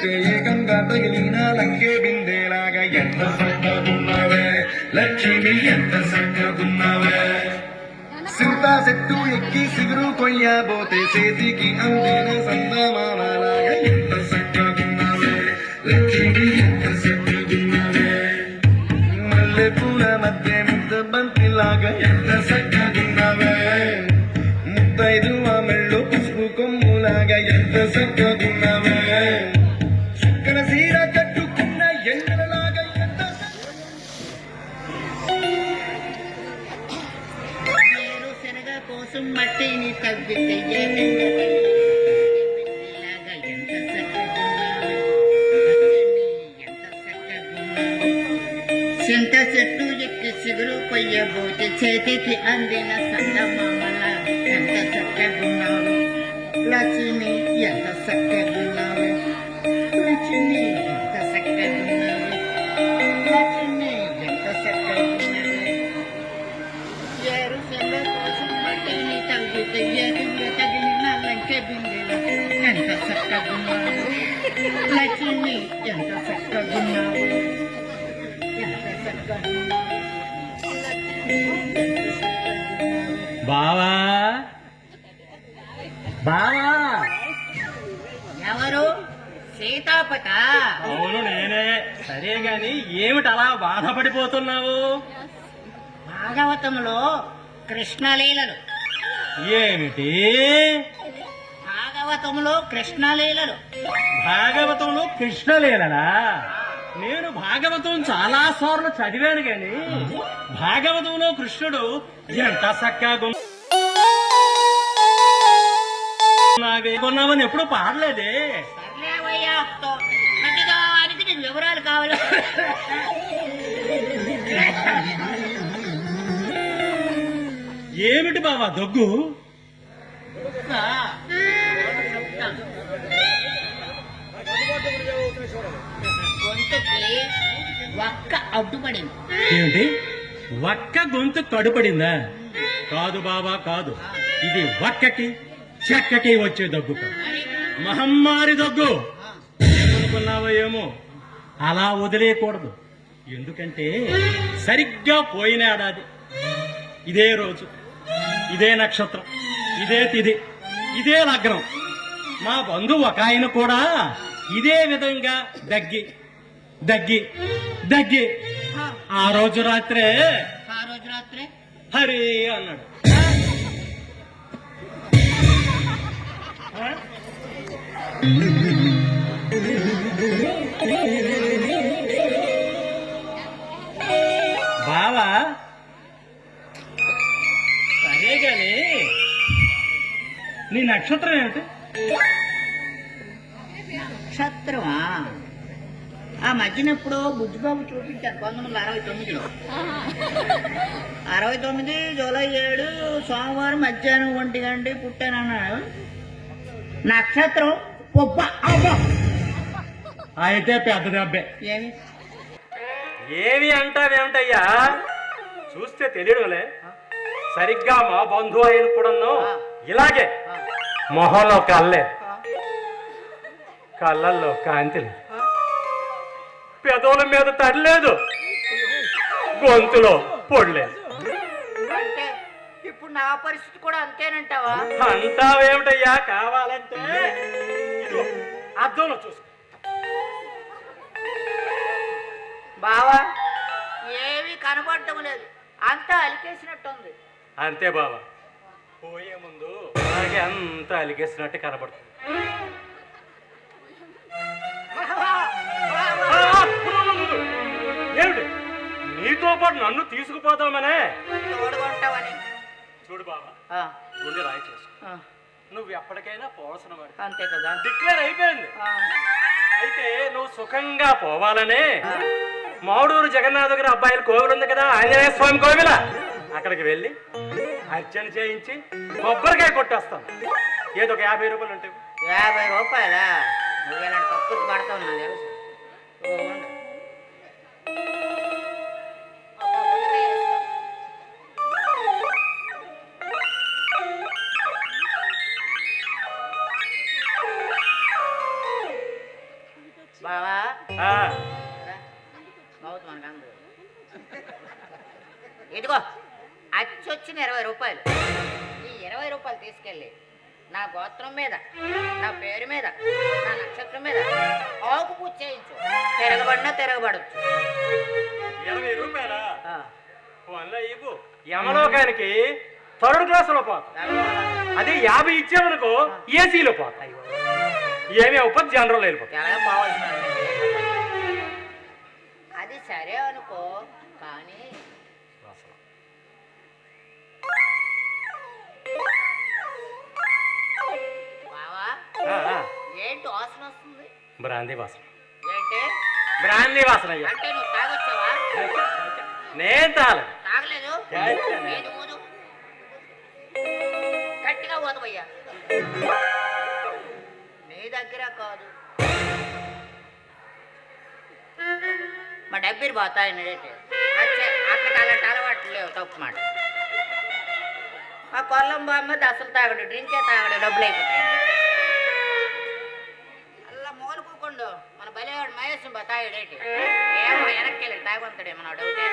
చూస్తే ఏకంగా తగిలిన లంకే బిందేలాగా ఎంత చక్కగున్నావే లక్ష్మి ఎంత చక్కగున్నావే సింతా చెట్టు ఎక్కి సిగురు కొయ్యబోతే చేతికి అందిన సందమామలాగా ఎంత చక్కగున్నావే లక్ష్మి ఎంత చక్కగున్నావే మల్లె పూల మధ్య ముద్ద బంతిలాగా ఎంత చక్కగున్నావే ముద్దైదు మెళ్ళు పసుపు కొమ్ములాగా ఎంత చక్కగున్నావే చుక్కల సీర కట్టుకున్న ఎండలలాగా ఎంత శనగ కోసం మట్టిని తవ్వితే చింత చెట్టు ఎక్కి సిగురు కొయ్యబోతే చేతికి అందిన సందమామల ఎంత చక్కగున్నావు లక్ష్మి ఎంత చక్కగున్నావు లక్ష్మి ఎంత చక్కగున్నావు లక్ష్మి ఎంత చక్కగున్నావు ఏరు శనగ కోసం మట్టిని తవ్వితే ఏరుగా తగిలిన లంకె బిందెల ఎంత చక్కగున్నావు లక్ష్మి ఎంత చక్కగున్నావు బావా బావా ఎవరు సీతాపత? అవును నేనే. సరే గాని ఏమిటి అలా బాధపడిపోతున్నావు? భాగవతంలో కృష్ణలీలలు. ఏమిటి భాగవతంలో కృష్ణలీలలు? భాగవతంలో కృష్ణలీలలా? నేను భాగవతం చాలా సార్లు చదివాను గాని భాగవతంలో కృష్ణుడు ఎంత చక్కగా కొన్నామని ఎప్పుడు పాడలేదే. సర్లేవయ్యా, ప్రతిదానికి నీకు వివరాలు కావాలి. ఏమిటి బావా దగ్గు? గొంతుకి ఒక్క అడ్డుపడింది. ఏమిటి ఒక్క గొంతు కడుపడిందా? కాదు బాబా కాదు, ఇది ఒక్కకి చెక్కకి వచ్చే దగ్గు కాదు, మహమ్మారి దగ్గు. ఏమనుకున్నావో ఏమో, అలా వదిలేయకూడదు. ఎందుకంటే సరిగ్గా పోయిన ఏడాది ఇదే రోజు, ఇదే నక్షత్రం, ఇదే తిథి, ఇదే లగ్నం మా బంధువు ఒక ఆయన కూడా ఇదే విధంగా దగ్గి దగ్గి దగ్గి ఆ రోజు రాత్రే హరి అన్నాడు. బావా సరే గాని నీ నక్షత్రం ఏమిటి? నక్షత్రమా? ఆ మధ్యనప్పుడు బుజ్జిబాబు చూపించారు 1969లో. 69 జూలై 7 సోమవారం మధ్యాహ్నం 1 గంట పుట్టానన్నాడు. నక్షత్రం పొబ్బ. అయితే పెద్ద దెబ్బే. ఏమి ఏమి అంటావేమిటయ్యా? చూస్తే తెలియడంలే. సరిగ్గా మా బంధువు అయిన కూడాను ఇలాగే మొహంలో కళ్ళే, కళ్ళల్లో కాంతి లేదు, పెదవుల మీద తడలేదు, గొంతులో పొడలేదు. అంటే ఇప్పుడు నా పరిస్థితి కూడా అంతేనంటావా? అంటావేమిటయ్యా? కావాలంటే ఇదిగో అద్దంలో చూసుకో. బావా ఏమీ కనబడటం లేదు, అంతా అలికేసినట్టుంది. అంతే బావా, పోయే ముందు అలాగే అంతా అలిగేసినట్టు కనబడుతుంది. ఏమిటి నీతో పాటు నన్ను తీసుకుపోతామనే? తోడుకుంటావని. చూడు బాబా, గుండె రాయి చేసుకో. నువ్వు ఎప్పటికైనా పోవాల్సిన వాడు, అంతే కదా, డిక్లేర్ అయిపోయింది. అయితే నువ్వు సుఖంగా పోవాలనే మావుడూరు జగన్నాథ గారి అబ్బాయిల కోవిలు ఉంది కదా, ఆంజనేయ స్వామి కోవిల, అక్కడికి వెళ్ళి అర్చన చేయించి కొబ్బరికాయ కొట్టేస్తాను. ఏదో ఒక 50 రూపాయలు ఉంటాయి. 50 రూపాయలా? నువ్వు ఇలాంటి కప్పులు పడతావు నాకు తెలుసు. ఇదిగో అచ్చొచ్చిన 20 రూపాయలు. ఈ 20 రూపాయలు తీసుకెళ్ళి నా గోత్రం మీద, నా పేరు మీద, నా నక్షత్రం మీద ఆకు పూజ చేయించు. తిరగబడినా తిరగబడచ్చు. 20 రూపాయలా? వన్లో ఇవ్వు. యమలోకానికి థర్డ్ క్లాసులో పోతా. అది 50 ఇచ్చామనుకో ఏసీలో పోతా. ఏమి అవ్వదు, జనరల్ వెళ్ళిపోతా. అది సరే అనుకో, కానీ బావా ఏంటి వాసన వస్తుంది? బ్రాందీ వాసన. ఏంటి బ్రాందీ వాసన అయ్యా. అంటే నువ్వు తాగొచ్చావా? నేను తాగలేదు. ఏది ఊదు, గట్టిగా ఊదవయ్యా. నీ దగ్గర కాదు, మా డబ్బీరు పోతాయి. అక్కడికి అలాంటి అలవాట్లు లేవు, తప్పు మాట. ఆ కొల్లం బామ్మ అసలు తాగడు, డ్రింకే తాగడు, డబ్బులు అయిపోతాయి. అలా మూలకోకుండా మన బలేవాడు మహేష్ బతాయుడేటి ఏమో వెనక్కి వెళ్ళి తాగుతాడేమో నా డౌటే.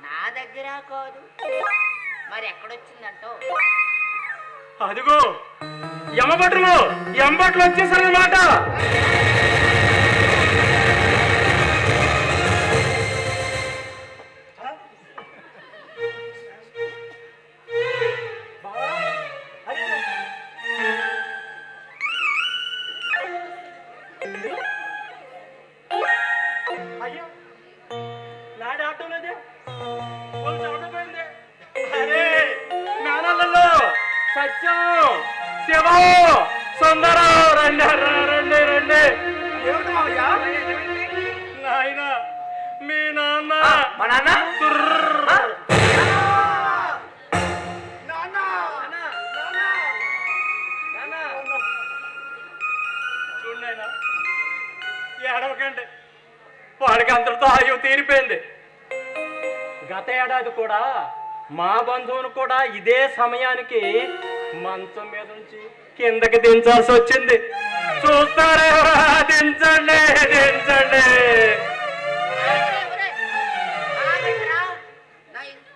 నా దగ్గర కాదు, మరి ఎక్కడొచ్చిందంటో. అదిగో యమభటులు వచ్చేసారన్నమాట. అయ్యో నాడి ఆటో లేదే, పోయింది. అరే నానాలలో సత్యం, శివం, సుందరం, రండి రండి రండి. ఏమిటి మావయ్యా? నాయన మీ నాన్న, మా నాన్న చూడండి ఏడవకండి, వాడికి అంతటితో ఆయువు తీరిపోయింది. గత ఏడాది కూడా మా బంధువును కూడా ఇదే సమయానికి మంచం మీద నుంచి కిందకి దించాల్సి వచ్చింది. చూస్తారే, దించండి దించండి.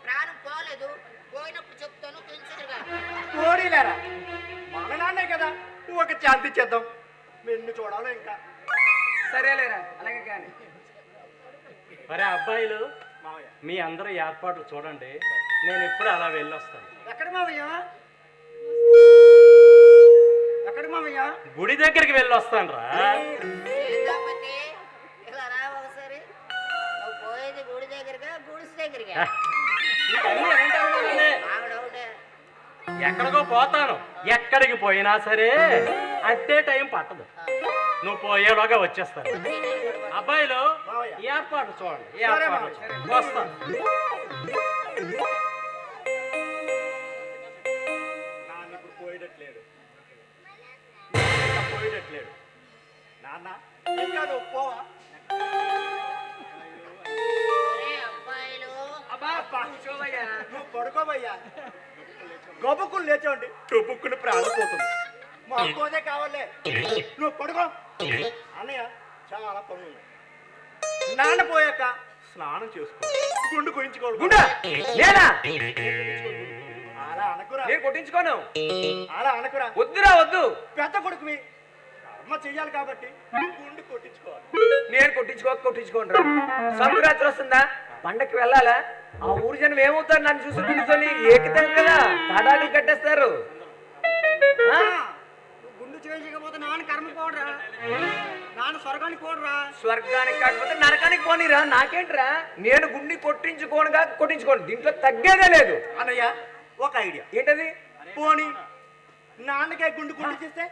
ప్రాణం పోలేదు, పోయినప్పుడు చెప్తాను. పోనీలేరా, మన నాన్నే కదా, ఒక ఛాన్స్ ఇచ్చేద్దాం. నిన్ను చూడాలి ఇంకా. సరేలేరా, అలాగే కానీ. మరి అబ్బాయిలు మీ అందరూ ఏర్పాట్లు చూడండి, నేను ఇప్పుడు అలా వెళ్ళొస్తాను. ఎక్కడ మావయ్య? ఎక్కడ మావయ్య? గుడి దగ్గరికి వెళ్ళొస్తాను రా. ఇలా రా ఒకసారి. నువ్వు పోయేది గుడి దగ్గరగా గుడిసి దగ్గరగా? ఎక్కడికో పోతాను, ఎక్కడికి పోయినా సరే అట్టే టైం పట్టదు. నువ్వు పోయేలోగా వచ్చేస్తాను. అబ్బాయిలు ఏర్పాటు చూడండి, ఏర్పాటు వస్తాను. ఇప్పుడు పోయేటట్లేడు, పోయేటట్లేడు నాన్న. ఇంకా నువ్వు పోవా? నువ్వు పడుకోబయ్యా. గొప్పకులు లేచోండి, టుపుక్కుని ప్రాణం పోతుంది. మా అక్కోదే కావాలే, నువ్వు పడుకో. అన్నయ్య చాలా పనులు ఉన్నాయి. నాన్న పోయాక స్నానం చేసుకో, గుండు కొయించుకోడు. అలా అనకురా. నేను కొట్టించుకోను. అలా అనకురా. వద్దురా, వద్దు. పెద్ద కొడుకువి, కర్మ చెయ్యాలి కాబట్టి గుండు కొట్టించుకోవాలి. నేను కొట్టించుకోండి రా. సంక్రాంతి వస్తుందా, పండక్కి వెళ్ళాలా? ఆ ఊరి జనం ఏమవుతారు నన్ను చూసి కూర్చొని ఏకితాం కదా, తడాకులు కట్టేస్తారు. గుండు చేయించకపోతే నాన్న కర్మ పోడరా, నాన్న స్వర్గానికి పోడరా. స్వర్గానికి కాకపోతే నరకానికి పోనీరా, నాకేంట్రా. నేను గుండి కొట్టించుకోండి, దీంట్లో తగ్గేదే లేదు. అన్నయ్య ఒక ఐడియా. ఏంటది? పోనీ నాన్నకే గుండు కొట్టించేస్తే?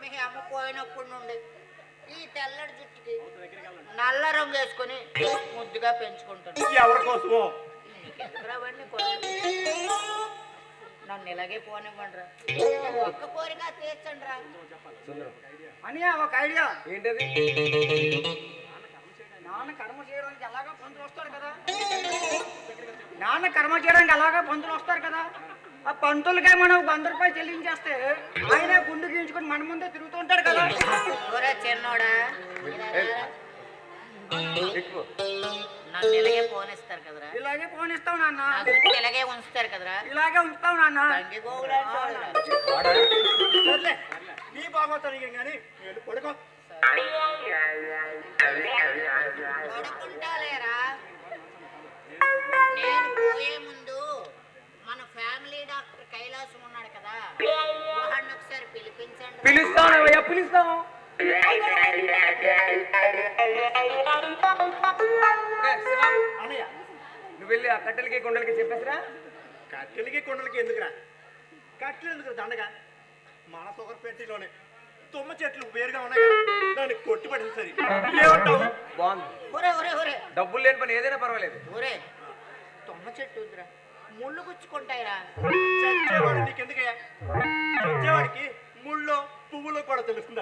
మీ అమ్మ పోయినప్పుడు నుండి ఈ తెల్లడి జుట్టుకి నల్ల రంగు వేసుకొని ముద్దుగా పెంచుకుంటాను. ఎవరి కోసమో నన్ను ఇలాగే పోనివ్వండి. ఒక్క కోరిక తీర్చండి రా. అనియా ఒక ఐడియా. ఏంటది? నాన్న కర్మ చేయడానికి ఎలాగా పంతులు వస్తారు కదా, ఆ పంతులకే మనం 100 రూపాయలు చెల్లించేస్తే ఆయన గుండు గీయించుకొని మన ముందే తిరుగుతూ ఉంటాడు కదా. ఒరే చిన్నోడా, ఎక్కువ నన్ను ఇలాగే పోనిస్తారు కదరా, ఇలాగే ఫోన్ ఇస్తావు నాన్న, నా గురించి ఇలాగే ఉంచుతారు కదరా, ఇలాగే ఉంచుతావు నాన్న. తంగి గోగులాంటి వాళ్ళరా. సర్లే, నీ బాగోతాను కానీ నేను పడుకో. పడుకుంటాలేరా, నేను పోయే ముందు మన ఫ్యామిలీ డాక్టర్ కైలాసం ఉన్నాడు కదా, వాడిని ఒకసారి పిలిపించండి. పిలుస్తాం పిలుస్తాం. అన్నయ్య, నువ్వు వెళ్ళి ఆ కట్టెలకి కొండలకి చెప్పేసిరా. కట్టెలకి కొండలకి ఎందుకురా? కట్టెలు ఎందుకు దండగా? మన షుగర్ ఫ్యాక్టరీలోనే తుమ్మ చెట్లు వేరుగా ఉన్నాయి కదా, దాన్ని కొట్టుబడింది సరి. ఏమంటావు? బాగుంది. ఒరే ఒరే ఒరే డబ్బులు లేని పని ఏదైనా పర్వాలేదు. ఒరే, తుమ్మ చెట్టు వద్దురా, ముళ్ళు గుచ్చుకుంటాయిరా. చచ్చేవాడు నీకెందుకయ్యా? చచ్చేవాడికి ముళ్ళో పువ్వులో కూడా తెలుస్తుందా?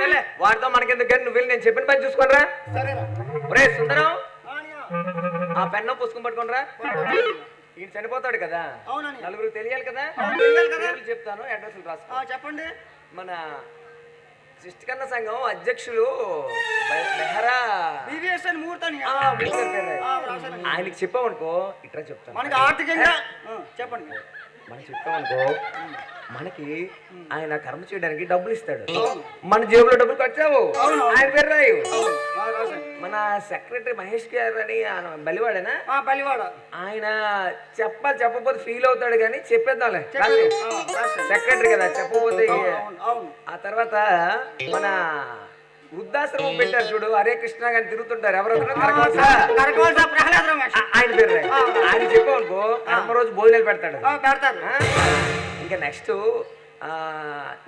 సరే వాడితో మనకెందుకు కానీ నువ్వు వెళ్ళి నేను చెప్పిన పని చూసుకోనరా. సరేనా? ఒరే సుందరం, ఆనియా. ఆ పెన్ను పుస్తకం పట్టుకోనరా. ఈయన చనిపోతాడు కదా, అవునని. నలుగురు తెలియాలి కదా. తెలియాలి కదా. పేర్లు చెప్తాను, అడ్రస్లు రాసుకో. చెప్పండి. మన సృష్టికన్న సంఘం అధ్యక్షులు బెహరా BVSN మూర్తని. ఆయనకి చెప్పామనుకో ఇట్లా చెప్తాను. మనకి ఆర్థికంగా చెప్పండి. మనం చెప్పామనుకో మనకి ఆయన కర్మ చేయడానికి డబ్బులు ఇస్తాడు. మన జేబులో డబ్బులు ఖర్చావు, ఆయన పేరు రాయు. మన సెక్రటరీ మహేష్ గారు అని బలివాడేనా, బలివాడ. ఆయన చెప్పకపోతే ఫీల్ అవుతాడు కానీ చెప్పేద్దాంలే. సెక్రటరీ కదా చెప్పకపోతే. ఆ తర్వాత మన వృద్ధాశ్రమం పెట్టారు చూడు, హరే కృష్ణ గాని తిరుగుతుంటారు ఎవరు, ఆయన పేరు రాయి. ఆయన చెప్పామనుకో కర్మ రోజు భోజనాలు పెడతాడు. ఇంకా నెక్స్ట్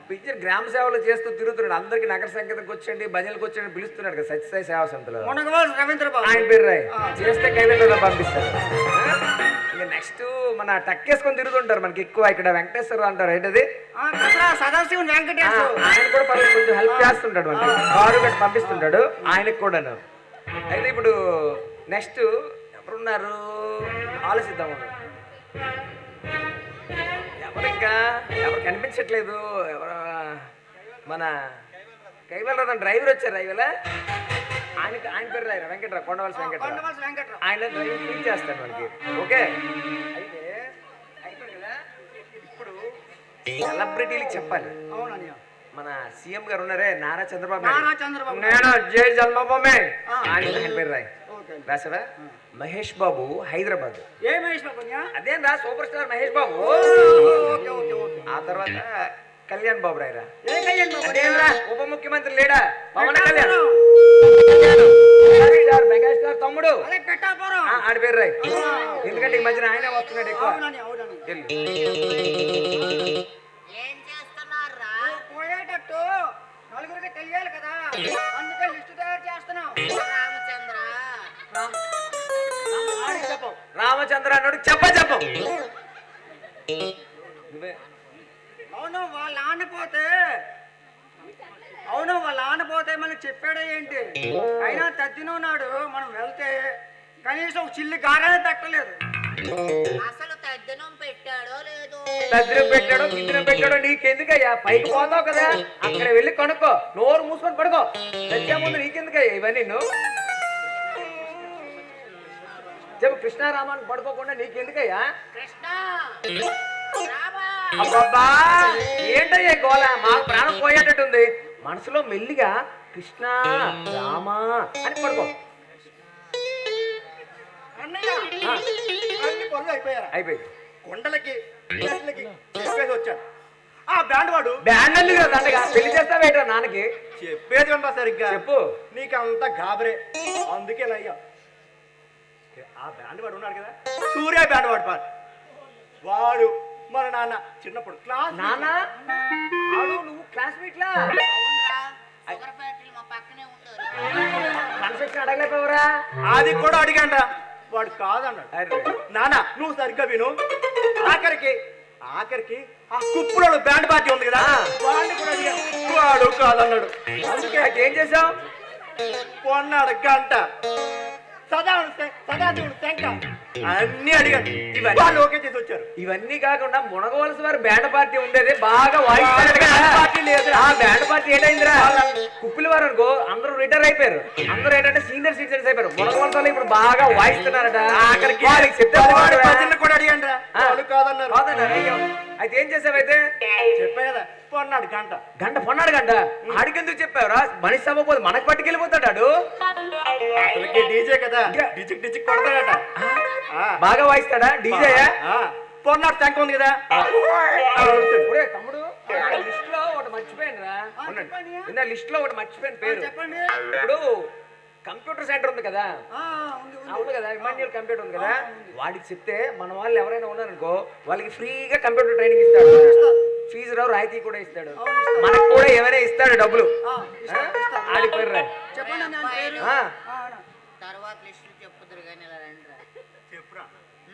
పిక్చర్ గ్రామ సేవలు చేస్తూ తిరుగుతున్నాడు, అందరికి నగర సంగీతకు వచ్చండి భజనలకు వచ్చండి పిలుస్తున్నాడు కదా సత్యసాయి సేవా సంస్థలో. ఆయన పేరు రాయి, చేస్తే కైవేళ్ళలో పంపిస్తారు. ఇంకా నెక్స్ట్ మన టక్కేసుకొని తిరుగుతుంటారు మనకి ఎక్కువ ఇక్కడ వెంకటేశ్వర అంటారు ఏంటది, సదాశివుని వెంకటేశ్వర. ఆయన కూడా పర్లేదు కొంచెం హెల్ప్ చేస్తుంటాడు, మనకి కారు గట్టి పంపిస్తుంటాడు ఆయనకు కూడాను. అయితే ఇప్పుడు నెక్స్ట్ ఎవరున్నారు ఆలోచిద్దాం. ఎవరు కనిపించట్లేదు, ఎవరు మన కైవలరావు డ్రైవర్ వచ్చారు. ఇవాళ ఆయన పేరు రాయరు, వెంకటరావు, కొండవలసి వెంకటరావు. ఆయన డ్రైవర్ ఫ్రీ చేస్తాడు మనకి. ఓకే, అయితే అయిపోయింది కదా. ఇప్పుడు సెలబ్రిటీలకు చెప్పాలి. మన సీఎం గారు ఉన్నారే నారా చంద్రబాబు నాయుడు, నేను జై జన్మభూమి ఆయన పేరు రాయి రాసావా. మహేష్ బాబు హైదరాబాద్. అదేం రా సూపర్ స్టార్ మహేష్ బాబు. ఆ తర్వాత కళ్యాణ్ బాబు రాయరా. అదేంరా ఉప ముఖ్యమంత్రి లేడా పవన్ కళ్యాణ్, మెగాస్టార్ తమ్ముడు ఆడి పేరు రాయి. ఎందుకంటే ఈ మధ్యన ఆయనే వస్తున్నాడు ఎక్కువ. ఏం చేస్తున్నారా? పోయేటట్టు నలుగురికి తెలియాలి కదా, అందుకే లిస్టు తయారు చేస్తున్నాం. రామచంద్ర, రామచంద్ర అన్నాడు చెప్పం. అవును వాళ్ళ ఆనపోతే మనకి చెప్పాడే ఏంటి? అయినా తద్దినన్నాడు, మనం వెళ్తే కనీసం ఒక చిల్లి గారానే తట్టలేదు. అసలు తద్దినం పెట్టాడో లేదో, తద్దినం పెట్టాడో గిద్దినం పెట్టాడో నీకెందుకయ్యా, పైకి పోతావు కదా అక్కడ వెళ్ళి కనుక్కో, నోరు మూసుకొని పడుకో. తెచ్చే ముందు నీకెందుకయ్యా ఇవన్నీ? నువ్వు చెప్పు, కృష్ణారామాన్ని పడుకోకుండా నీకెందుకయ్యా? కృష్ణ రామా, అబ్బబ్బా ఏంటయ్యా గోళ, మాకు ప్రాణం పోయేటట్టుంది. మనసులో మెల్లిగా కృష్ణ రామా అని పడుకో. అన్ని పనులు అయిపోయింది. కొండలకి చెప్పేది వచ్చాడు. ఆ బ్యాండ్ వాడు బ్యాండ్ అంది కదా దండగా పెళ్లి చేస్తావేట నాన్నకి చెప్పేది వినరా సరిగ్గా చెప్పు. నీకు అంత గాబరే, అందుకే అయ్యా. ఆ బ్యాండ్ వాడు ఉన్నాడు కదా, సూర్య బ్యాండ్ వాడు పాడు. వాడు మన నాన్న చిన్నప్పుడు క్లాస్. నాన్న ఆడు నువ్వు క్లాస్మేట్ లా? అవునరా, షుగర్ ఫ్యాక్టరీలు మా పక్కనే ఉంటారు. కన్స్ట్రక్షన్ అడగలేకపోవరా? అది కూడా అడిగాంట, వాడు కాదన్నాడు. నాన్న నువ్వు సరిగ్గా విను. ఆఖరికి ఆ కుప్పులో బ్యాండ్ పార్టీ ఉంది కదా, వాడిని కూడా అడిగా, వాడు కాదన్నాడు. అందుకే ఏం చేసావు? కొన్నాడు గంట, సదాశివుడు శంక అన్ని అడిగాను. ఇవన్నీ ఓకే చేసి వచ్చారు. ఇవన్నీ కాకుండా మునగవలస వారి బ్యాండ్ పార్టీ ఉండేది బాగా వాయిస్తారు కదా. ఆ బ్యాండ్ పార్టీ ఏంటైందిరా, కుప్పుల వారు అనుకో అందరూ రిటైర్ అయిపోయారు. అందరూ ఏంటంటే సీనియర్ సిటిజన్స్ అయిపోయారు. మునగవలస వాళ్ళు ఇప్పుడు బాగా వాయిస్తున్నారట. ఆఖరికి కూడా అడిగాను రా, కాదన్నారు. అయ్యో అయితే ఏం చేసావైతే చెప్పా కదా, పొన్నాడు గంట పొన్నాడు గంట. ఆడికెందుకు చెప్పావురా, మనిషి అవ్వకపోతే మనకు పట్టుకెళ్ళిపోతాడు. డీజే కదా, డిజిక్ డిజిక్ కొడతాడట. బాగా వాయిస్తాడా డీజే? పొన్నాడు ట్యాంక్ ఉంది కదా. తమ్ముడు లిస్ట్ లో ఒకటి మర్చిపోయాను రా, లిస్ట్ లో ఒకటి మర్చిపోయాను పేరు. చెప్పండి. ఇప్పుడు కంప్యూటర్ సెంటర్ ఉంది కదా, అవును కదా, ఇమాన్యుయల్ కంప్యూటర్ ఉంది కదా, వాడికి చెప్తే మన వాళ్ళు ఎవరైనా ఉన్నారనుకో వాళ్ళకి ఫ్రీగా కంప్యూటర్ ట్రైనింగ్ ఇస్తాడు. ఫీజు రావు, రాయితీ కూడా ఇస్తాడు. మనకు కూడా ఏమైనా ఇస్తాడు డబ్బులు. ఆడికి పేరు రా. తర్వాత లిస్ట్ చెప్పుదురు కానీ ఇలా రండి రా. చెప్పురా.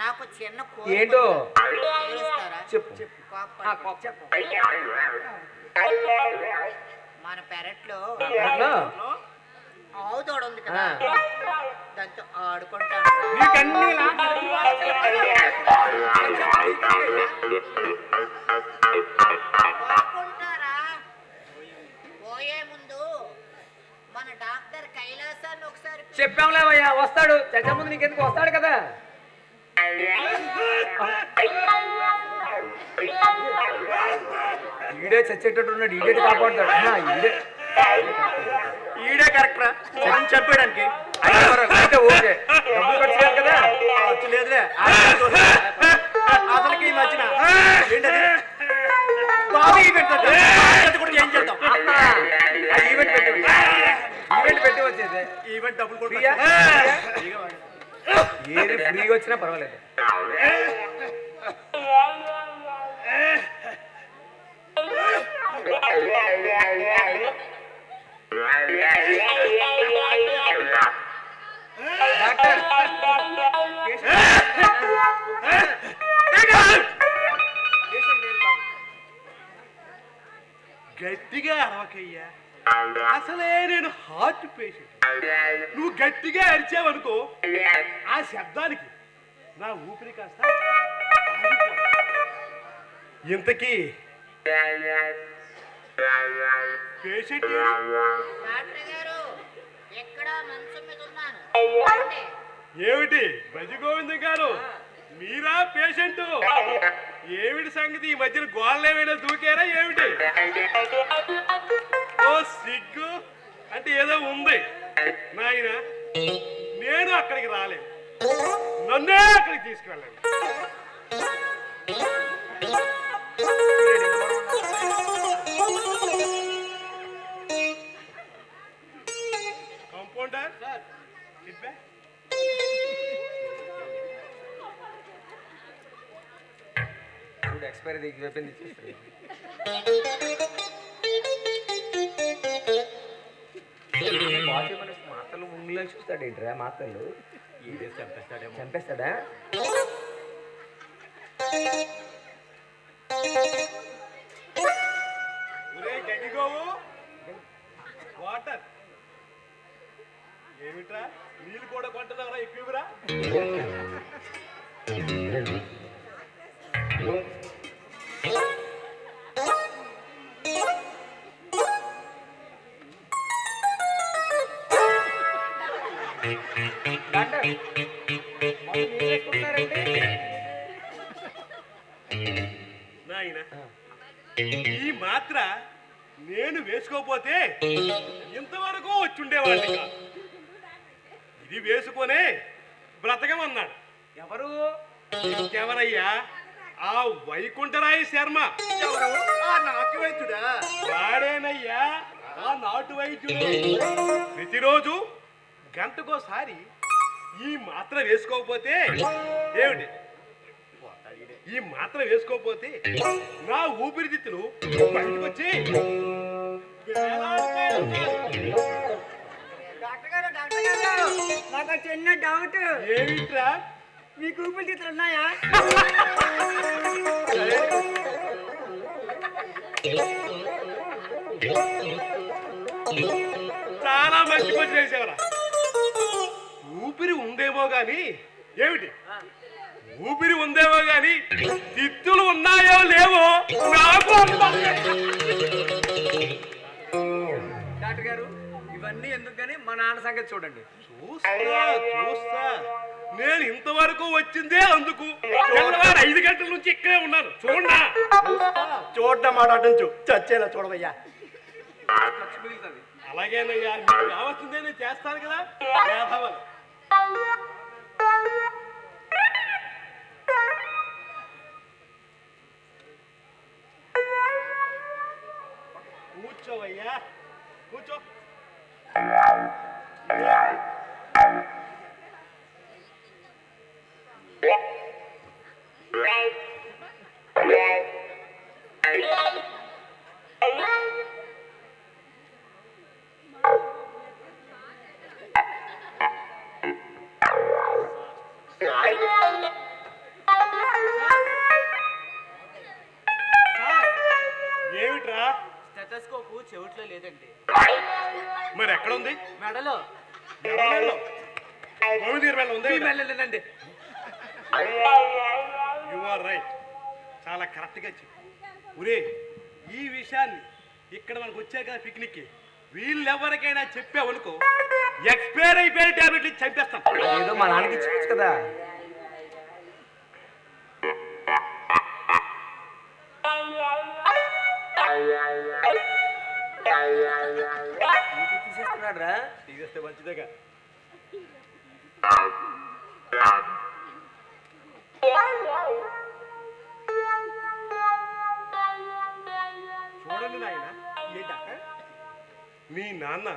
నాకు చిన్న ఏంటో చెప్పు. మన పెరట్లో ఆవు తోడ ఉంది కదా, దాంతో ఆడుకుంటాను. పోయే ముందు మన డాక్టర్ కైలాసాన్ని ఒకసారి చెప్పాంలేవయ్యా, వస్తాడు. చచ్చ ముందు నీకెందుకు వస్తాడు కదా. ఈడే చచ్చేటట్టు ఉన్నాడు, ఈడే కాపాడుతాడు. ఈడే కరెక్ట్ రా చెప్పడానికి. అయితే ఓకే, డబ్బులు ఖర్చు కదా. లేదులే అసలుకి ఈ మధ్యన ఏంటది ఈవెంట్ చేద్దాం. ఈవెంట్ పెట్టి వచ్చేది. ఈవెంట్ డబ్బులు కూడా ఏది ఫ్రీగా వచ్చినా పర్వాలేదు. గట్టిగా అరవకయ్యా, అసలే నేను హార్ట్ పేషెంట్. నువ్వు గట్టిగా అరిచావనుకో ఆ శబ్దానికి నా ఊపిరి కాస్త ఇంతకీ పేషెంట్ డాక్టర్ గారు ఎక్కడ మంచం మీద ఉన్నాను. ఏమిటి బజి గోవింద గారు, మీరా పేషెంట్? ఏమిటి సంగతి, ఈ మధ్యన గోళ్ళేమైనా దూకారా ఏమిటి? ఓ సిగ్గు అంటే ఏదో ఉంది నాయన. నేను అక్కడికి రాలేదు, నన్నే అక్కడికి తీసుకెళ్ళండి. కంపౌండర్ సార్, ఎక్స్పైరీ వెపన్ ఇచ్చేస్తాడు. మాటలు ముందులో చూస్తాడు ఏంట్రా, మాటలు చంపేస్తాడా? వాటర్ ఏమిట్రా, నీళ్ళు కూడా కొంటున్నారా ఎక్కువరా? నాయన, ఈ మాత్ర నేను వేసుకోపోతే ఇంతవరకు వచ్చుండేవాడిని కాదు. ఇది వేసుకొనే బ్రతకమన్నాడు. ఎవరు? ఇంకెవరయ్యా, ఆ వైకుంఠరాయ శర్మ. నాటు వైద్యుడా? వాడేనయ్యా ఆ నాటు వైద్యుడు. ప్రతిరోజు గంటకోసారి ఈ మాత్ర వేసుకోకపోతే ఏమిటి, ఈ మాత్ర వేసుకోకపోతే నా ఊపిరితిత్తులు బయటకు వచ్చి నాకు చిన్న డౌట్. ఏమిట్రా? మీకు ఊపిరితిత్తులు ఉన్నాయా? చాలా మంచి పని చేసేవరా. ఊపిరి ఉంది గాని ఏమిటి ఊపిరి ఉందేమో గాని తిత్తులు ఉన్నాయో లేవో నాకు డాక్టర్ గారు ఇవన్నీ ఎందుకు కానీ మా నాన్న సంగతి చూడండి. చూస్తా నేను ఇంతవరకు వచ్చిందే అందుకు. తెల్లవారు 5 గంటల నుంచి ఇక్కడే ఉన్నాను. చూడనా చూడడం మాట్లాడటం చచ్చేలా చూడవయ్యా. అలాగేనయ్యా నీకు కావాల్సిందే నేను చేస్తాను కదా. కూర్చోవయ్యా కూర్చో. ఏమిట్రా స్టెథోస్కోప్ చెవిట్లో లేదండి. మరి ఎక్కడ ఉంది? మెడలో. లేదండి. You are right. చాలా కరెక్ట్ గా చెప్పు. ఒరే ఈ విషయాన్ని ఇక్కడ మనకు వచ్చాక కదా పిక్నిక్ వీళ్ళెవరికైనా చెప్పావనుకో ఎక్స్పైర్ అయిపోయిన టాబ్లెట్లు చంపేస్తాం. ఏదో మా నాన్నకి ఇచ్చుకోవచ్చు కదా. తీసేస్తున్నాడు రా. తీసేస్తే మంచిదేగా. చూడండి నాయన మీ నాన్న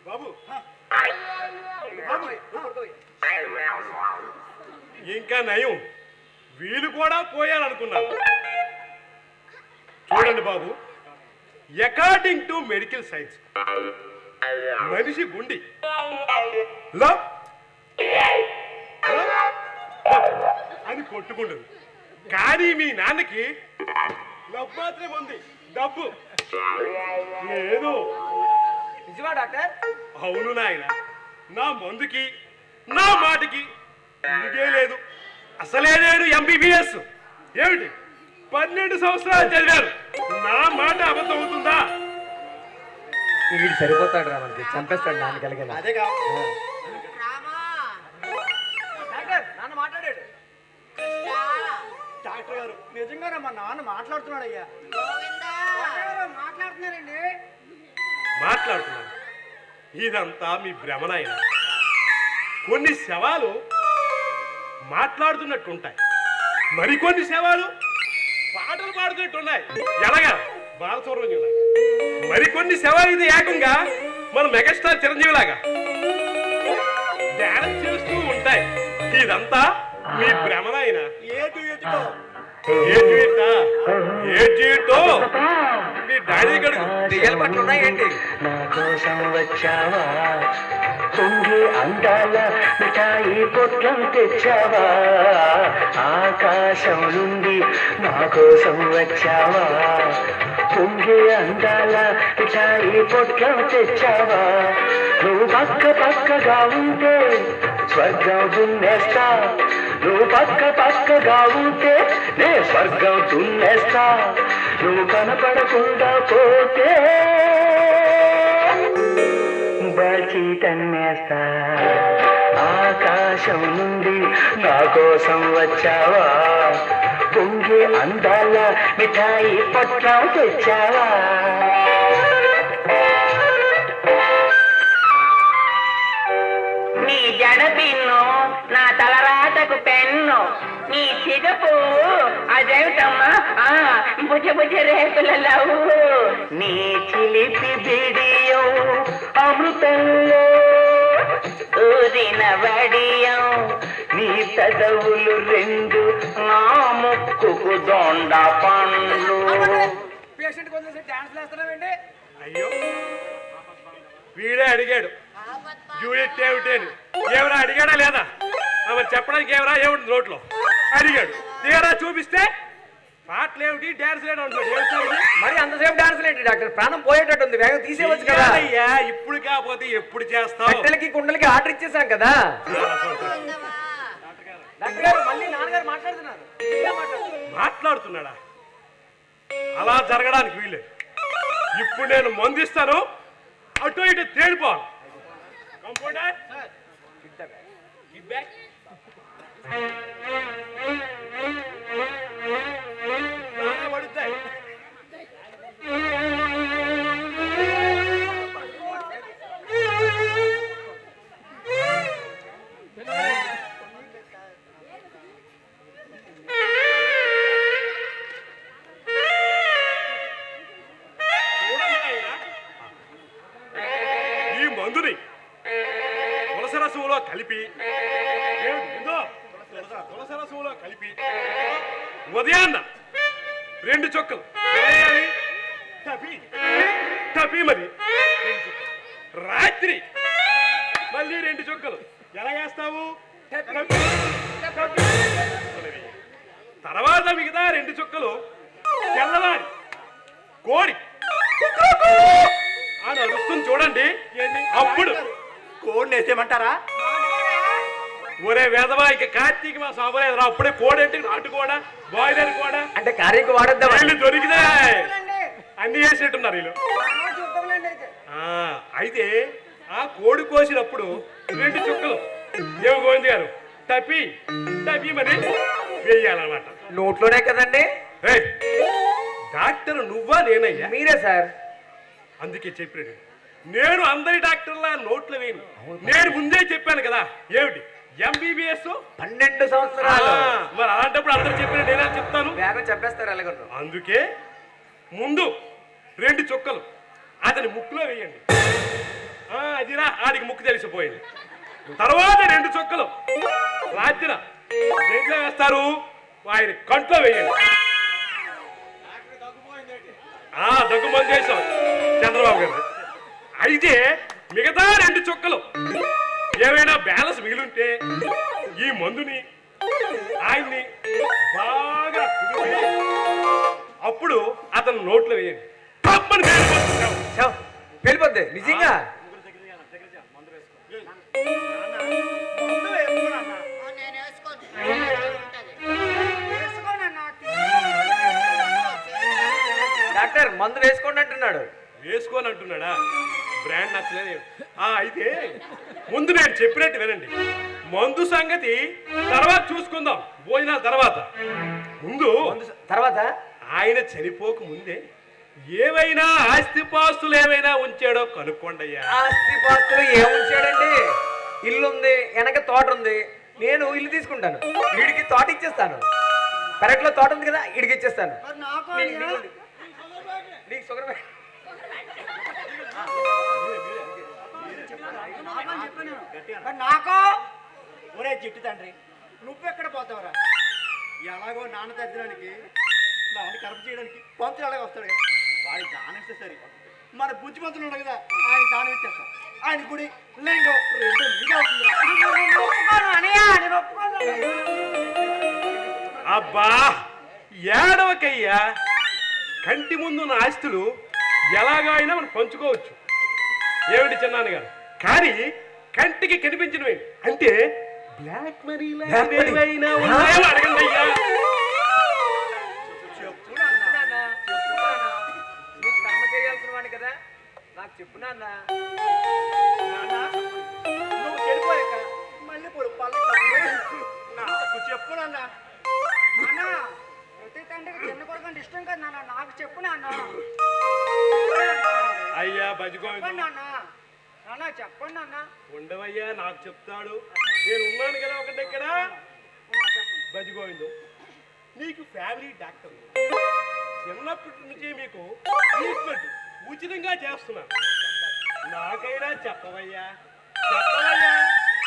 బాబు ఇంకా నయం వీళ్ళు కూడా పోయాలనుకున్నారు. చూడండి బాబు అకార్డింగ్ టు మెడికల్ సైన్స్ మనిషి గుండి అని కొట్టుకుంటుంది. కానీ మీ నాన్నకి లవ్ మాత్రమే ఉంది, డబ్బు లేదు. నిజమా డాక్టర్? అవును నాయన, నా మందుకి నా మాటకి ఇంకే లేదు. అసలే నేను ఎంబీబీఎస్ ఏమిటి 12 సంవత్సరాలు చదివారు. నా మాట అబద్ధం అవుతుందా? వీడు సరిపోతాడు రా, మనకి చంపేస్తాడు నాన్న కలిగిన. అదే నాన్న మాట్లాడాడు. డాక్టర్ గారు నిజంగానే మా నాన్న మాట్లాడుతున్నాడు అయ్యా. మాట్లాడుతున్నారండి. మాట్లాడుతున్నాను. ఇదంతా మీ భ్రమనాయన. కొన్ని శవాలు మాట్లాడుతున్నట్టుంటాయి, మరికొన్ని శవాలు పాటలు పాడుతున్నట్టున్నాయి. ఎలాగా బాలసుబ్రహ్మణ్యం. మరికొన్ని శవాలు ఇది ఏకంగా మన మెగాస్టార్ చిరంజీవి లాగా ధ్యానం చేస్తూ ఉంటాయి. ఇదంతా మీ భ్రమనాయన. మీ డాడీ గడుగు దెయ్యాల పట్ల ఉన్నాయేంటి? నా కోసం వచ్చావా, పొంగి అందాల మిఠాయి పొట్లం తెచ్చావా, ఆకాశం నుండి నా కోసం వచ్చావా, పొంగి అందాల మిఠాయి పొట్లం తెచ్చావా. నువ్వు పక్కగా ఉంటే స్వర్గం దున్నేస్తా, నువ్వు పక్కగా ఉంటే నే స్వర్గం దున్నేస్తా, నువ్వు కనపడకుండా పోతే బాచి తన్నేస్తా. ఆకాశం నుండి నా కోసం వచ్చావా, పొంగి అందాల మిఠాయి పొట్లం తెచ్చావా. నీ జడ పిన్ను, నా తలరాతకు పెన్ను, నీ చిగపు అదేమిటమ్మా బుజ్జ రేకులలో, నీ చిలిపి బిడియం అమృతంలో ఊరిన వడియం, నీ పెదవులు రెండు నా ముక్కుకు దొండ పండ్లు. పేషెంట్ కొంచెం డాన్స్ వేస్తున్నామండి. అయ్యో వీడే అడిగాడు డ్యూయెట్ ఏమిటని. ఎవరు అడిగాడా లేదా? చెప్పడానికి ఏమరా ఏమిటి నోట్లో అడిగాడు. తీరా చూపిస్తే పాటలు ఏమిటి డాన్స్ లేడు అంటాడు. మరి అంతసేపు డాన్స్ ఏంటి డాక్టర్? ప్రాణం పోయేటట్టుంది, వేగం తీసేవచ్చు కదా. అయ్యా ఇప్పుడు కాకపోతే ఎప్పుడు చేస్తావు? కట్టెలకి కుండలకి ఆర్డర్ ఇచ్చేసాం కదా. డాక్టర్ గారు మళ్ళీ నాన్నగారు మాట్లాడుతున్నారు. మాట్లాడుతున్నాడా? అలా జరగడానికి వీలేదు. ఇప్పుడు నేను మందిస్తాను, అటు ఇటు తేలిపోవాలి. Compounder give back. పడుతాయి. ఈ మందుని తులసి రసంలో కలిపి తులసి రసంలో కలిపి ఉదయాన్న 2 చుక్కలు టపీ మరి రాత్రి మళ్ళీ 2 చుక్కలు ఎలా వేస్తావు? తర్వాత మిగతా 2 చుక్కలు తెల్లవారి కోడి అని అరుస్తుంది చూడండి. అప్పుడు కోడిని వేసేయమంటారా? ఒరే వేదవా, ఇక కార్తీక మాసం అవ్వలేదురా, అప్పుడే కోడేంటి? నాటుకోడా, బాయిలర్ కూడా అంటే కార్యకు వాడద్దాం. వీళ్ళు దొరికితే అన్ని చేసేట్టున్నారు వీళ్ళు. అయితే ఆ కోడి కోసినప్పుడు 2 చుక్కలు దేవు గోవింద్ గారు టపీ మరి వేయాలన్నమాట. నోట్లోనే కదండి. డాక్టర్ నువ్వా నేనయ్యా? మీరే సార్. అందుకే చెప్పాడు, నేను అందరి డాక్టర్లా నోట్లు వేయను. నేను ముందే చెప్పాను కదా. ఏమిటి ఎంబీబీఎస్ 12 సంవత్సరాలు. మరి అలాంటప్పుడు అందరు చెప్పిన నేనే చెప్తాను. వేగం చెప్పేస్తారు ఎలాగొండు. అందుకే ముందు 2 చుక్కలు అతని ముక్కులో వేయండి. అదిరా ఆడికి ముక్కు తెలిసిపోయింది. తర్వాత 2 చుక్కలు రాత్రి దేంట్లో వేస్తారు? ఆయన కంట్లో వేయండి. దగ్గు మంది వేసాం చంద్రబాబు గారు. అయితే మిగతా 2 చుక్కలు ఏమైనా బ్యాలెన్స్ మిగిలింటే ఈ మందుని ఆయన్ని బాగా కుదిరి అప్పుడు అతను నోట్లో వేయండి. తప్పని వెళ్ళిపోద్ది నిజంగా. నేను వేసుకోను. డాక్టర్ మందు వేసుకోండి అంటున్నాడు. వేసుకోని అంటున్నాడా? బ్రాండ్ నచ్చలేదు. అయితే ముందు నేను చెప్పినట్టు వినండి. మందు సంగతి తర్వాత చూసుకుందాం, భోజనాల తర్వాత. ముందు తర్వాత ఆయన చనిపోక ముందే ఏవైనా ఆస్తిపాస్తులు ఏమైనా ఉంచాడో కనుక్కోండి అయ్యా. ఆస్తిపాస్తులు ఏముంచాడండి? ఇల్లు ఉంది, వెనక తోట ఉంది. నేను ఇల్లు తీసుకుంటాను, వీడికి తోట ఇచ్చేస్తాను. పెరట్లో తోట ఉంది కదా, వీడికి ఇచ్చేస్తాను. నీకు షుగర్ నాకో ఒరే చిట్టు తండ్రి, నువ్వెక్కడ పోతావురా? ఎలాగో నాన్న తగ్గడానికి నాన్న కరప చేయడానికి పంతులు అలాగే వస్తాడు కదా, వాడి దానం ఇస్తే సరి. మన బుజ్జి పంతులు ఉన్నాడు కదా, ఆయన దానం ఇచ్చేస్తాం. ఆయన గుడి లింగం 2 మీద అబ్బా ఏడవకయ్యా. కంటి ముందున్న ఆస్తులు ఎలాగా అయినా మనం పంచుకోవచ్చు. ఏమిటి చిన్నాన్న గారు? కానీ కంటికి కనిపించినవి అంటే బ్లాక్ మనీ ఏమైనా ఉన్నాయో అడగండి అయ్యా. నీకు కర్మ చేయాల్సిన వాడిని కదా, నాకు చెప్పు నాన్న. నువ్వు చెడిపోయాక మళ్ళీ నాకు చెప్పు నాన్న. నాన్న ప్రతి తండ్రికి చిన్న కొడుకు అంటే ఇష్టం కదా నాన్న, నాకు చెప్పు నాన్న. అయ్యా బజుగోవిందం నాన్న నాన్న చెప్పండి నాన్న. ఉండవయ్యా, నాకు చెప్తాడు. నేను ఉన్నాను కదా ఒకటి ఇక్కడ. బజుగోవిందం నీకు ఫ్యామిలీ డాక్టర్, చిన్నప్పటి నుంచి మీకు ట్రీట్మెంట్ ఉచితంగా చేస్తున్నా. నాకైనా చెప్పవయ్యా, చెప్పవయ్యా,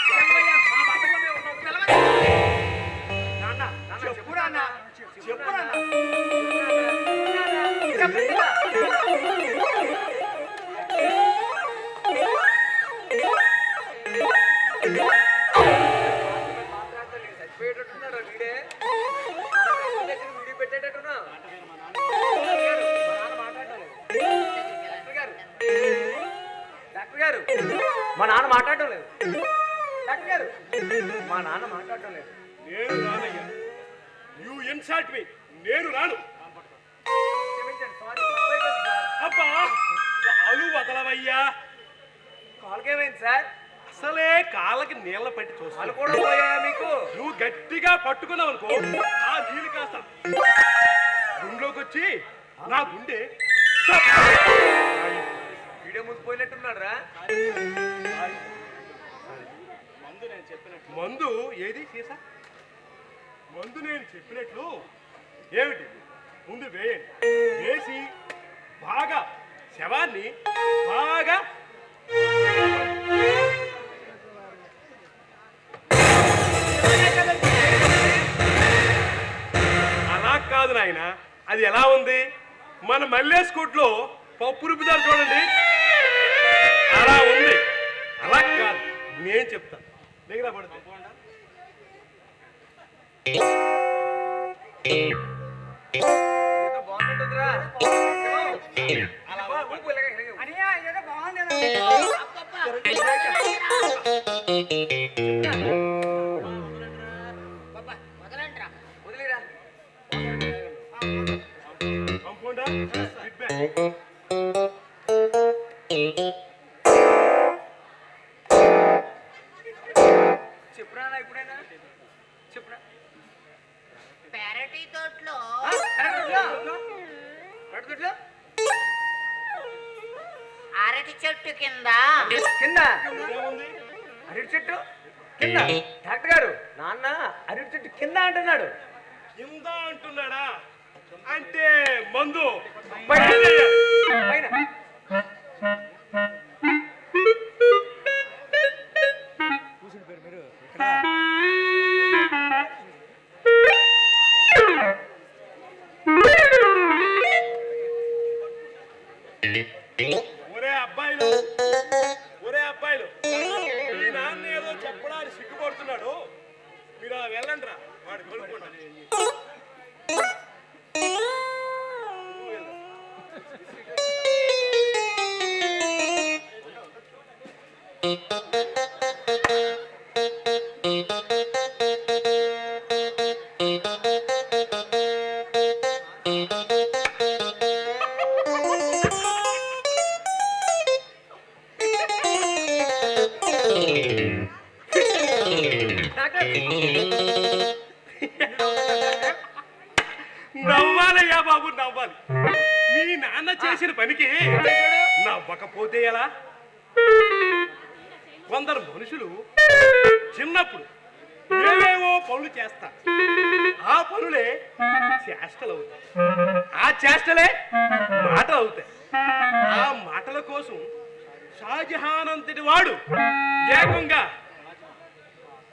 చెప్పవయ్యా. మా బతుకులో మేము ఉన్నాం, తెలవయ్యా. నాన్న చెప్పు నాన్న, చెప్పు నాన్న. పోయేటట్టున్నారా వీడే వీడియో పెట్టేటట్టున్నా డాక్టర్ గారు మా నాన్న మాట్లాడటం లేదు డాక్టర్ గారు మా నాన్న మాట్లాడటం లేదు నేను రానయ్యా. యు ఇన్సల్ట్ మీ. నేను రాను. క్షమించండి సారీ తప్పైపోయింది సార్ అబ్బా కాలు వదలవయ్యా. కాలుకేమైంది సార్ అసలే కాళ్ళకి నీళ్ళ పట్టి కాలు చూస్తాను. కూడా పోయాయా మీకు నువ్వు గట్టిగా పట్టుకున్నావు అనుకో, ఆ నీళ్ళు కాస్త గుండెలోకి వచ్చి నా గుండె వీడియో ముందు పోయినట్టున్నాడు రా మందు ఏది సీసా? మందు నేను చెప్పినట్లు ఏమిటి ముందు వేయండి. వేసి బాగా శవాన్ని బాగా అలా కాదు నాయన. అది ఎలా ఉంది? మన మల్లేష్ కోట్లో పప్పు రుబ్బుతారు చూడండి, అలా ఉంది. అలా కాదు, నేను చెప్తాను. దగ్గర పడుతుంది. ఏదో బాగుంటుందిరా అలా అనియా ఏదో బాగుంది వదలంట్రా. వదిలేరా కాంపౌండర్ ఫీడ్బ్యాక్. చెప్పురా ఇప్పుడైనా చెప్పురా పెరటి తోటలో పడుతుంట్లో అరటి చెట్టు కింద కింద ఏముంది? అరటి చెట్టు కింద డాక్టర్ గారు నాన్న అరటి చెట్టు కింద అంటున్నాడు కింద అంటున్నాడా? అంటే మందు పైన పైన ఒరే అబ్బాయిలు, ఒరే అబ్బాయిలు, మీ నాన్న ఏదో చెప్పడానికి సిగ్గుపడుతున్నాడు. మీరు అలా వెళ్ళండి రా, వాడు కొనుక్కోండి. నవ్వాలయ్యా బాబు, నవ్వాలి. మీ నాన్న చేసిన పనికి నవ్వకపోతే ఎలా? కొందరు మనుషులు చిన్నప్పుడు ఏవేవో పనులు చేస్తారు. ఆ పనులే చేష్టలు అవుతాయి. ఆ చేష్టలే మాటలు అవుతాయి. ఆ మాటల కోసం షాజహాన్ అంతటి వాడు ఏకంగా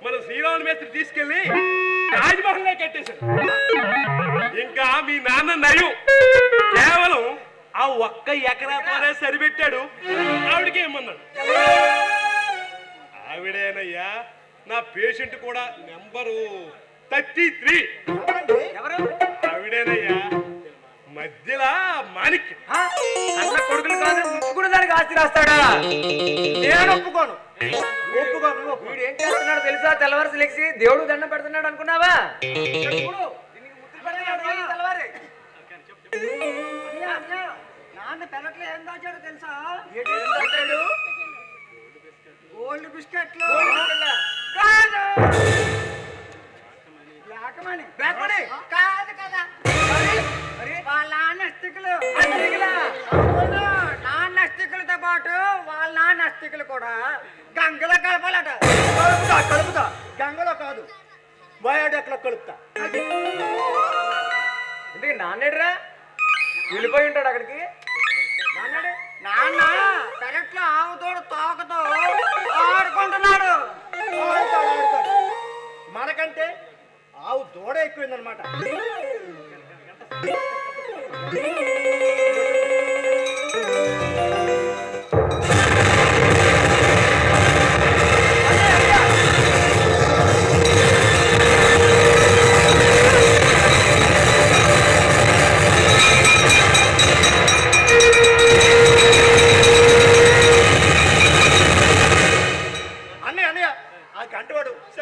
మన శ్రీరాముని మేస్త్రి తీసుకెళ్లి తాజ్మహల్లే కట్టేశాడు. ఇంకా మీ నాన్న నయం, కేవలం ఆ ఒక్క ఎకరాతోనే సరిపెట్టాడు. ఆవిడకి ఏమన్నాడు? ఆవిడేనయ్యా నా పేషెంట్ కూడా నెంబరు 33. ఎవరు ఆవిడేనయ్యా మధ్యలో మాణిక్యం. అన్న కొడుకులు కాదు ముక్కుకున్న దానికి ఆస్తి రాస్తాడా? నేను ఒప్పుకోను. ఒప్పుకోను. వీడు ఏం చేస్తున్నాడు తెలుసా? తెల్లవారు లెక్సి దేవుడు దండం పెడుతున్నాడు అనుకున్నావా? తెల్లవారి నాన్న పెరట్లో ఏం దాచాడో తెలుసా? ఏం దాచాడు? గోల్డ్ బిస్కెట్లు. Black money. బ్లాక్ మనీ కాదు కదా, మరి వాళ్ళ నాన్న అస్థికులు. అవునా? నాన్న అస్థికులతో పాటు వాళ్ళ నాన్న అస్థికులు కూడా గంగలో కలపాలట. కలుపుతా గంగలో కాదు, బయోడెక్లో కలుపుతా. ఇందుకు నాన్నేడురా వెళ్ళిపోయి ఉంటాడు అక్కడికి. నాన్న పెరట్లో ఆవుతోడు తోకతో ఆడుకుంటున్నాడు. మనకంటే ఆవు దూడ ఎక్కువైందనమాట.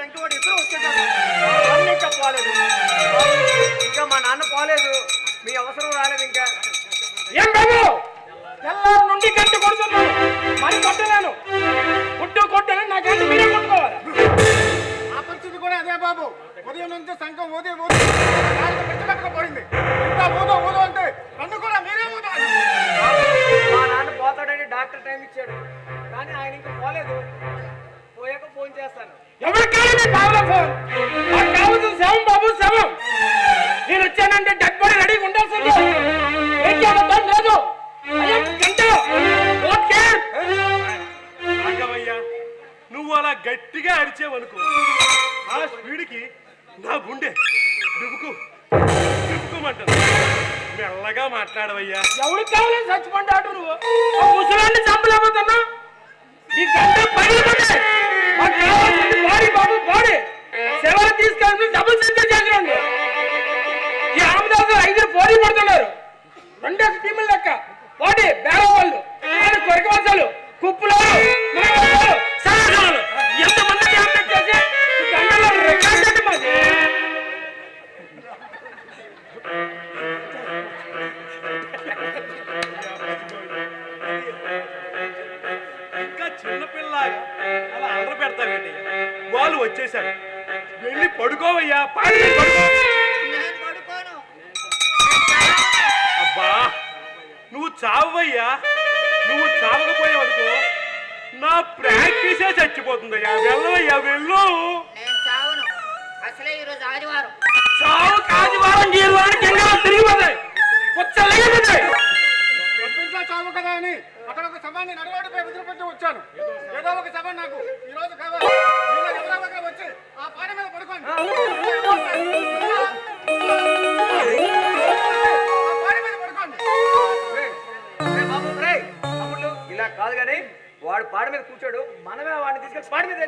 శంకవాడు ఇద్దరు వచ్చేసారు. ఇంకా పోలేదు, ఇంకా మా నాన్న పోలేదు, మీ అవసరం రాలేదు ఇంకా. ఏం బాబు తెల్లారి నుండి గంట కొడుతున్నాను, మరి కొట్టలేను. కొట్టని నా గంట మీరే కొట్టుకోవాలి. ఆ పరిస్థితి కూడా అదే బాబు. ఉదయం నుంచి సంఘం ఊది పడింది. ఇంకా ఊదో అంటే నన్ను కూడా మీరే ఊదాలి. మా నాన్న పోతాడని డాక్టర్ టైం ఇచ్చాడు, కానీ ఆయన ఇంకా పోలేదు. పోయాక ఫోన్ చేస్తాను. ఎవరికి కావాలి బాబులో ఫోన్? నాకు కావాల్సిన శవం బాబు, శవం. నేను వచ్చానంటే డెడ్ బాడీ రెడీగా ఉండాల్సిందే. ఏం చేద్దాం లేదు. రాఘవయ్య, నువ్వు అలా గట్టిగా అరిచేవనుకో, ఆ స్పీడ్కి నా గుండె డుబుకుమంటది. మెల్లగా మాట్లాడవయ్యా. ఎవరికి కావాలని చచ్చిపోంటాడు నువ్వు? ముసలాన్ని చంపలేకపోతున్నా. నీ గంట పగిలిపోతాయి. మాకు కావాల్సింది బాడీ బాబు, బాడీ. శవాన్ని తీసుకెళ్ళి డబుల్ సెంచరీ చేసినండి. ఈ రామదాసు 5 పోటీ పడుతున్నారు. 2 టీముల లెక్క. బాడీ బేర వాళ్ళు, కొరక వలసలు, కుప్పులు, ఎంతమంది చేసి గంటలో రికార్డు మాది. ఇంకా చిన్నపిల్లగా అలా అల్లరి పెడతావేంటి? వాళ్ళు వచ్చేసారు, వెళ్ళి పడుకోవయ్యా. పడుకో. నేను పడుకోను. అబ్బా, నువ్వు చావయ్యా. నువ్వు చావకపోయావనుకో నా ప్రాక్టీసే చచ్చిపోతుందయ్యా. వెళ్ళవయ్యా, వెళ్ళు. నేను చావును. అసలే ఈరోజు ఆదివారం. చావు ఆదివారం గీరువారం కింద తిరిగిపోతాయి, పుచ్చలేకపోతాయి. ఇంట్లో చావు కదా అని అక్కడ ఒక శవాన్ని నడవాడిపై వదిలిపెట్టి వచ్చాను. ఏదో ఒక శవం నాకు ఈ రోజు కావాలి. వచ్చి ఆ పాడ మీద పడుకోండి. ఇలా కాదు కానీ వాడు పాడ మీద కూర్చోడు, మనమే వాడిని తీసుకెళ్ళి పాడ మీద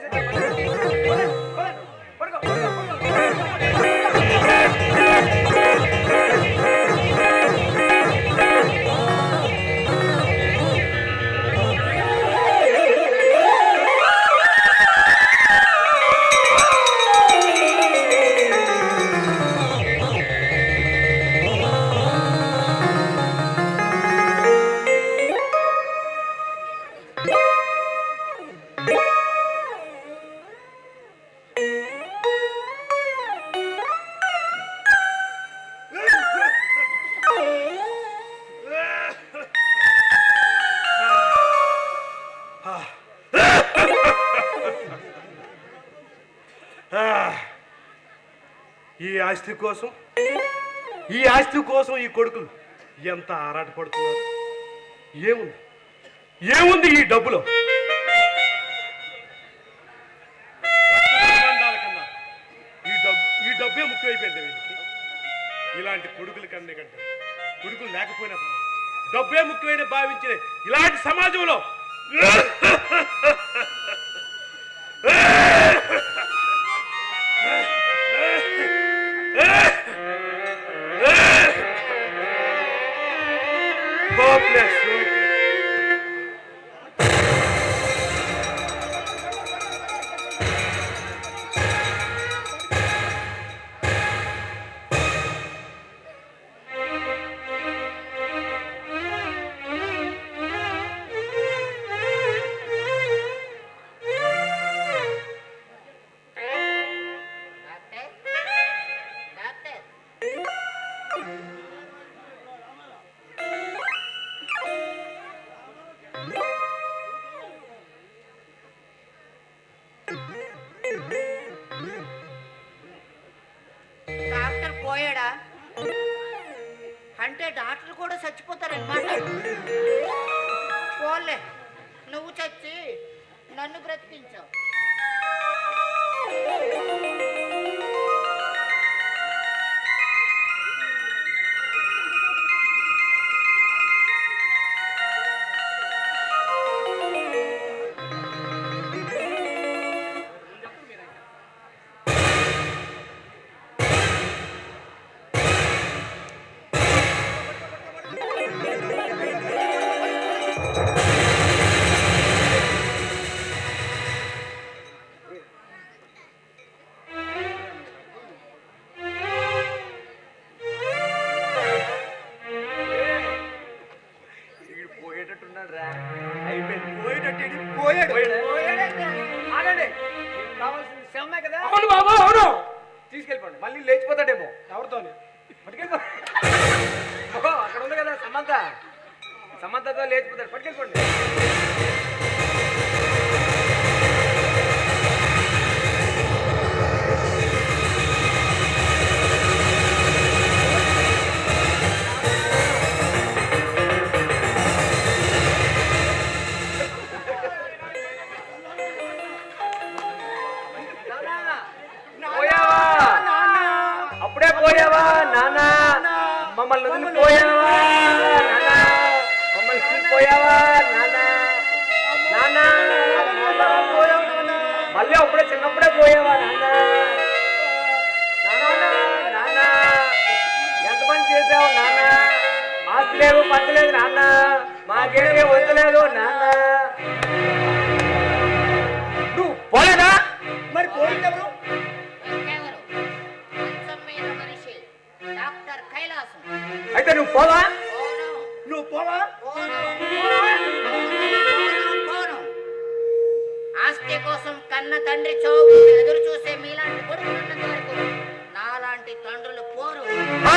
ఈ ఆస్తి కోసం ఈ కొడుకులు ఎంత ఆరాటపడుతున్నారు. ఏముంది ఈ డబ్బులో? ఈ డబ్బే ముఖ్యమైపోయింది వీళ్ళకి. ఇలాంటి కొడుకుల కంటే కొడుకులు లేకపోయినా డబ్బే ముఖ్యమైన భావించిన ఇలాంటి సమాజంలో డాక్టర్ పోయాడా అంటే డాక్టర్ కూడా చచ్చిపోతారనమాట. పోలే, నువ్వు చచ్చి నన్ను బ్రతికించావు. బాబు అవును తీసుకెళ్ళిపోండి మళ్ళీ లేచిపోతాడేమో ఎవరితో పట్టుకెళ్ళిపో అక్కడ ఉంది కదా సమంతతో లేచిపోతాడు పట్టుకెళ్ళిపోండి అప్పుడే పోయావా నానా మమ్మల్ని వదిలిపోయావా నానా మమ్మల్ని వదిలిపోయావా నానా నానా మళ్ళీ అప్పుడే చిన్నప్పుడే పోయావా నానా నానా ఎంత పని చేసావు నానా ఆస్తి లేదు పంచలేదు నాన్న మాకేమీ వద్దలేదు నాన్న నువ్వు పోలేదా మరి పోయింది ఎవరు? ఇంకెవరు? మంచం మీద మనిషి డాక్టర్ కైలాసం. అయితే నువ్వు పోవా పోను, నువ్వు పోవా? పోను, పోను. ఆస్తి కోసం కన్న తండ్రి చౌకు ఎదురు చూసే మీలాంటి కొడుకులున్నంత వరకు నాలాంటి తండ్రులు పోరు. ఆ!